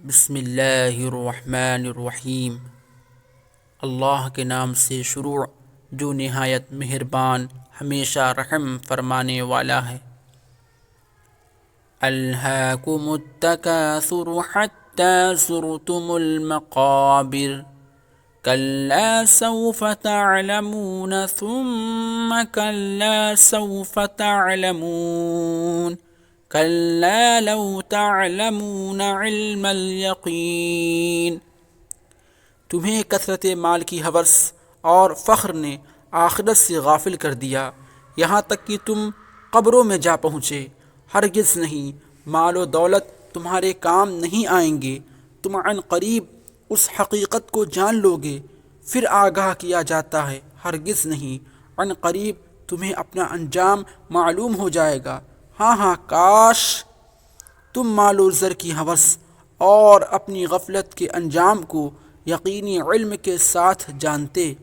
بسم اللہ الرحمن الرحیم۔ اللہ کے نام سے شروع جو نہایت مہربان ہمیشہ رحم فرمانے والا ہے۔ الہاکم التکاثر حتی زرتم المقابر کلا سوف تعلمون ثم کلا سوف تعلمون کلا لو تعلمون علم الیقین۔ تمہیں کثرت مال کی ہوس اور فخر نے آخرت سے غافل کر دیا یہاں تک کہ تم قبروں میں جا پہنچے۔ ہرگز نہیں، مال و دولت تمہارے کام نہیں آئیں گے۔ تم عن قریب اس حقیقت کو جان لو گے، پھر آگاہ کیا جاتا ہے ہرگز نہیں، عن قریب تمہیں اپنا انجام معلوم ہو جائے گا۔ ہاں کاش تم مال و زر کی ہوس اور اپنی غفلت کے انجام کو یقینی علم کے ساتھ جانتے۔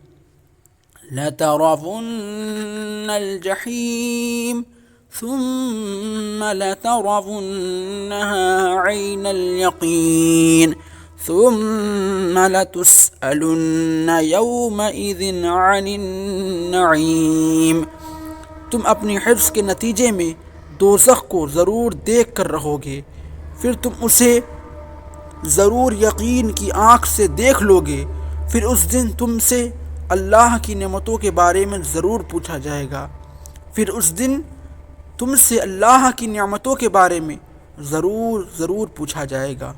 لَتَرَوُنَّ الْجَحِيمَ ثُمَّ لَتَرَوُنَّهَا عَيْنَ الْيَقِينِ ثُمَّ لَتُسْأَلُنَّ يَوْمَئِذٍ عَنِ النَّعِيمِ۔ تم اپنی حرص کے نتیجے میں دوزخ کو ضرور دیکھ کر رہو گے، پھر تم اسے ضرور یقین کی آنکھ سے دیکھ لو گے۔ پھر اس دن تم سے اللہ کی نعمتوں کے بارے میں ضرور پوچھا جائے گا۔ پھر اس دن تم سے اللہ کی نعمتوں کے بارے میں ضرور پوچھا جائے گا۔